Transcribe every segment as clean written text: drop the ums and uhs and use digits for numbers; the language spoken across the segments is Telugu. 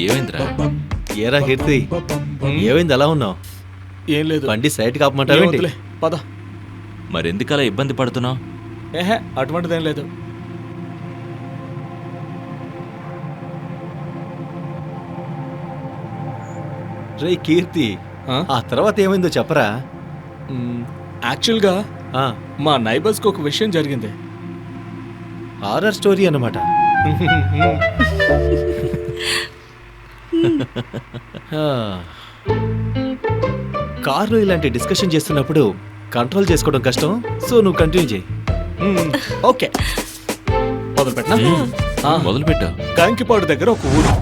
ఏమైందిరా? ఏరా కీర్తి, ఏమైంది అలా ఉన్నావు? ఏం లేదు, బండి సైడ్ కాపమంటావేంటి? పద. మరెందుకలా ఇబ్బంది పడుతున్నావు? ఏహే, అటువంటిదేం లేదు. రే కీర్తి, ఆ తర్వాత ఏమైందో చెప్పరా? యాక్చువల్గా మా నైబర్స్కి ఒక విషయం జరిగింది. హారర్ స్టోరీ అన్నమాట. కార్లో ఇలాంటి డిస్కషన్ చేస్తున్నప్పుడు కంట్రోల్ చేసుకోవడం కష్టం. సో నువ్వు కంటిన్యూ చేయి. ఓకే, మొదలుపెట్టినా? మొదలుపెట్టా. కాంకిపాడు దగ్గర ఒక ఊరు.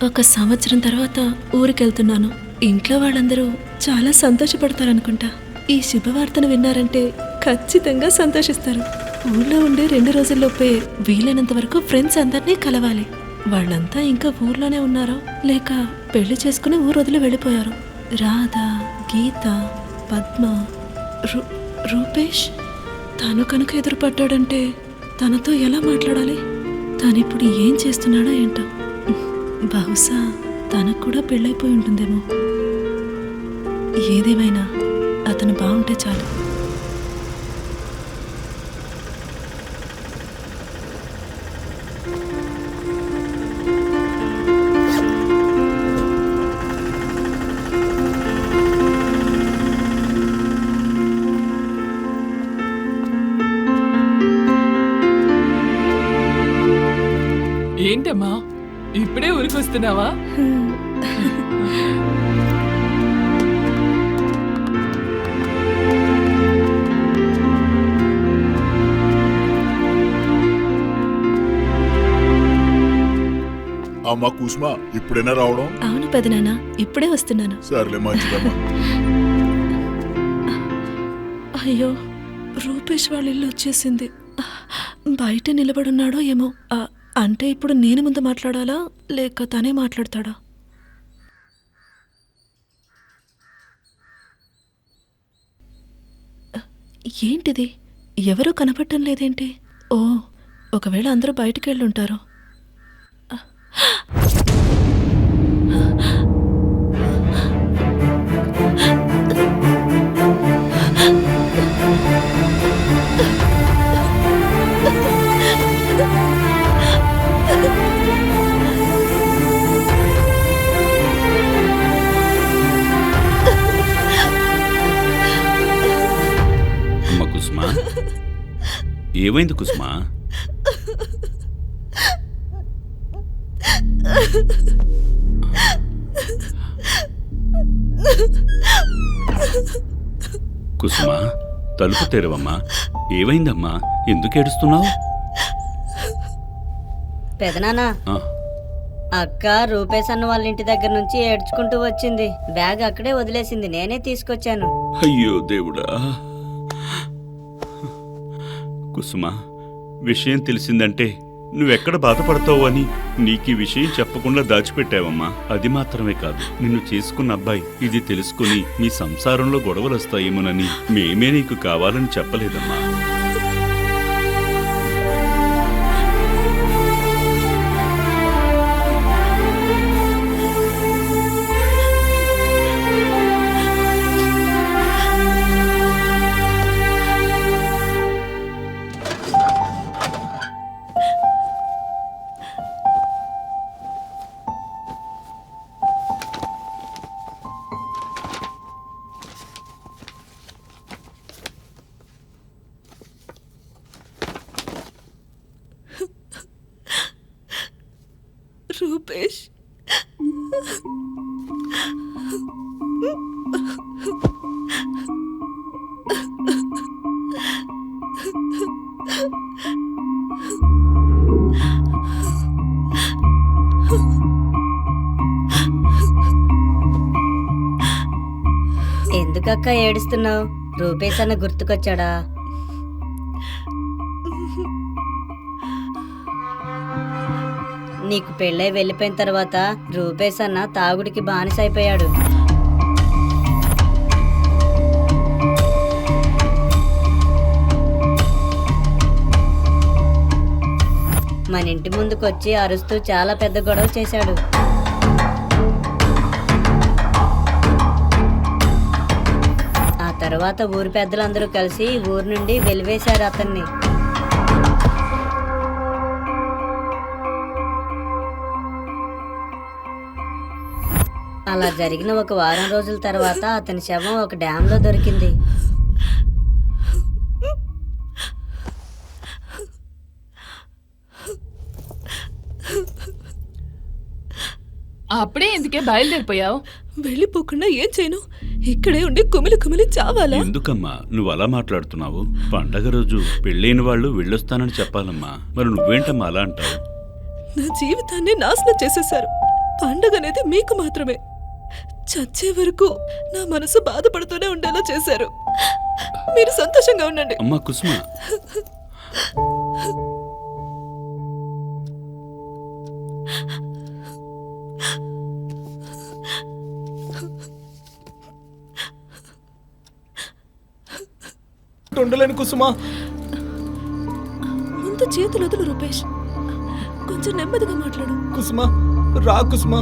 ఒక సంవత్సరం తర్వాత ఊరికెళ్తున్నాను. ఇంట్లో వాళ్ళందరూ చాలా సంతోషపడతారనుకుంటా. ఈ శుభవార్తను విన్నారంటే ఖచ్చితంగా సంతోషిస్తారు. ఊళ్ళో ఉండే 2 రోజుల్లోపే వీలైనంత వరకు ఫ్రెండ్స్ అందరినీ కలవాలి. వాళ్ళంతా ఇంకా ఊర్లోనే ఉన్నారో లేక పెళ్లి చేసుకుని ఊరు వదిలి వెళ్ళిపోయారు. రాధ, గీత, పద్మ, రూపేష్. తను కనుక ఎదురుపడ్డాడంటే తనతో ఎలా మాట్లాడాలి? తనిప్పుడు ఏం చేస్తున్నాడో ఏంటో. బహుశా తనకు కూడా పెళ్ళైపోయి ఉంటుందేమో. ఏదేమైనా అతను బాగుంటే చాలు. ఏంటమ్మా, ఇప్పుడే ఊరికి వస్తున్నావా? అమ్మా కుసుమా, ఇప్పుడైనా రావడం? అవును పెదనాన్న, ఇప్పుడే వస్తున్నాను. సర్లే, మంచిదమ్మా. అయ్యో, రూపేష్ వాళ్ళ ఇల్లు వచ్చేసింది. బయట నిలబడున్నాడో ఏమో. అంటే ఇప్పుడు నేను ముందు మాట్లాడాలా లేక తనే మాట్లాడతాడా? ఏంటిది, ఎవరూ కనపడటం లేదేంటి? ఓ, ఒకవేళ అందరూ బయటికి వెళ్ళుంటారు. కుసుమా, ఏమైంది కుసుమా? కుసుమా, తలుపు తెరవమ్మా. ఏమైందమ్మా? ఎందుకు ఏడుస్తున్నావు? పెదనానా, అక్క రూపేష్ అన్న వాళ్ళ ఇంటి దగ్గర నుంచి ఏడ్చుకుంటూ వచ్చింది. బ్యాగ్ అక్కడే వదిలేసింది, నేనే తీసుకొచ్చాను. అయ్యో దేవుడా. కుసుమా, విషయం తెలిసిందంటే నువ్వెక్కడ బాధపడతావు అని నీకీ విషయం చెప్పకుండా దాచిపెట్టావమ్మా. అది మాత్రమే కాదు, నిన్ను చేసుకున్న అబ్బాయి ఇది తెలుసుకుని మీ సంసారంలో గొడవలు వస్తాయేమోనని మేమే నీకు కావాలని చెప్పలేదమ్మా. రూపేష్, ఎందుకక్క ఏడుస్తున్నావు? రూపేష్ అన్న గుర్తుకొచ్చాడా? నీకు పెళ్ళై వెళ్ళిపోయిన తర్వాత రూపేష్ అన్న తాగుడికి బానిసైపోయాడు. మన ఇంటి ముందుకొచ్చి అరుస్తూ చాలా పెద్ద గొడవ చేశాడు. ఆ తర్వాత ఊరి పెద్దలందరూ కలిసి ఊరు నుండి వెలివేశారు అతన్ని. అలా జరిగిన ఒక వారం రోజుల తర్వాత అతని శవం ఒక డ్యాంలో దొరికింది. అప్పుడే ఎందుకే బయలుదేరిపోయావు? వెళ్ళిపోకుండా ఏం చేయను? ఇక్కడే ఉండి కుమిలి కుమిలి చావాలా? ఎందుకమ్మా నువ్వు అలా మాట్లాడుతున్నావు? పండగ రోజు పెళ్ళైన వాళ్ళు వెళ్ళొస్తానని చెప్పాలమ్మా. మరి నువ్వేంటమ్మా అలా అంటావు? నా జీవితాన్ని నాశనం చేసేశారు. పండగ అనేది మీకు మాత్రమే. చచ్చే వరకు నా మనసు బాధపడుతూనే ఉండేలా చేశారు. మీరు సంతోషంగా ఉండండి. అమ్మా కుసుమ, ఉండలేను కుసుమా. ముందు చేతులు వదులు రూపేష్. కొంచెం నెమ్మదిగా మాట్లాడు. కుసుమా రా కుసుమా,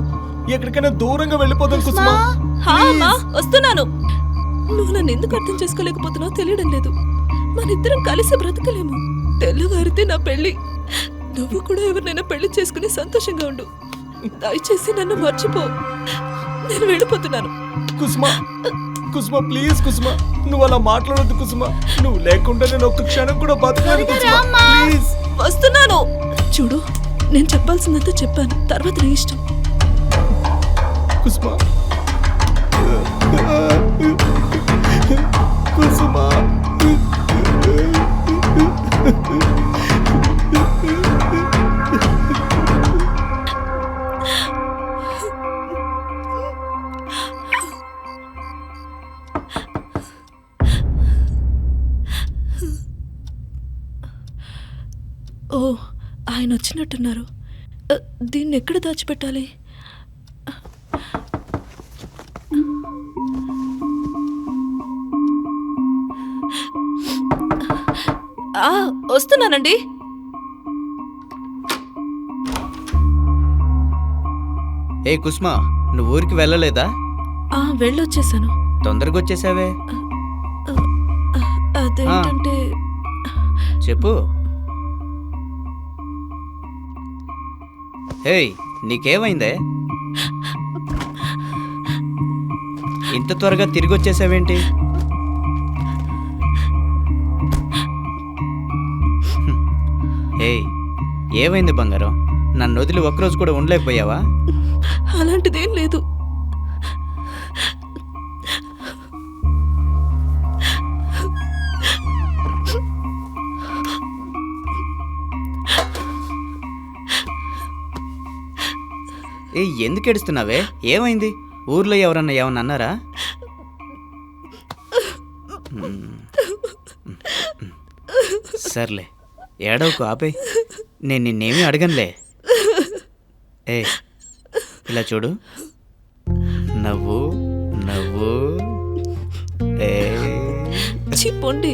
ఎక్కడికైనా దూరంగా వెళ్ళిపోదాం కుసుమా. హా అమ్మా, వస్తున్నాను. నువ్వు నన్ను ఎందుకు అర్థం చేసుకోలేకపోతున్నావు తెలియడం లేదు. మనిద్దరం కలిసి బ్రతకలేము. తెల్లవారితే నా పెళ్లి. నువ్వు కూడా ఎవరినైనా పెళ్లి చేసుకుని సంతోషంగా ఉండు. దయచేసి నన్ను మర్చిపో. నేను వెళ్ళిపోతున్నాను. కుసుమా కుసుమా ప్లీజ్ కుసుమా, నువ్వు అలా మాట్లాడొద్దు కుసుమా. నువ్వు లేకుండా నేను ఒక్క క్షణం కూడా బతకలేను కుసుమా. ప్లీజ్ వస్తున్నాను. చూడు, నేను చెప్పాల్సిందంతా చెప్పాను. తర్వాత నీ ఇష్టం. కుసుమా కుసుమా. ఓ, ఆయన వచ్చినట్టున్నారు. దీన్ని ఎక్కడ దాచిపెట్టాలి? వస్తున్నానండి. ఏ కుస్మా, నువ్వు ఊరికి వెళ్ళలేదా? వెళ్ళొచ్చేసాను. తొందరగా వచ్చేసావే. అదేంటంటే చెప్పు. హేయ్, నీకేమైందే? ఇంత త్వరగా తిరిగి వచ్చేసావేంటి? ఏయ్, ఏమైంది బంగారం? నన్ను వదిలి ఒక్కరోజు కూడా ఉండలేకపోయావా? అలాంటిదేం లేదు. ఏ, ఎందుకు ఏడుస్తున్నావే? ఏమైంది? ఊర్లో ఎవరన్నా ఏమన్నా అన్నారా? సర్లే, ఏడవకు, ఆపే. నేను నిన్నేమీ అడగనులే. ఏ, ఇలా చూడు. నవ్వు నవ్వు. ఏ చిప్పండి.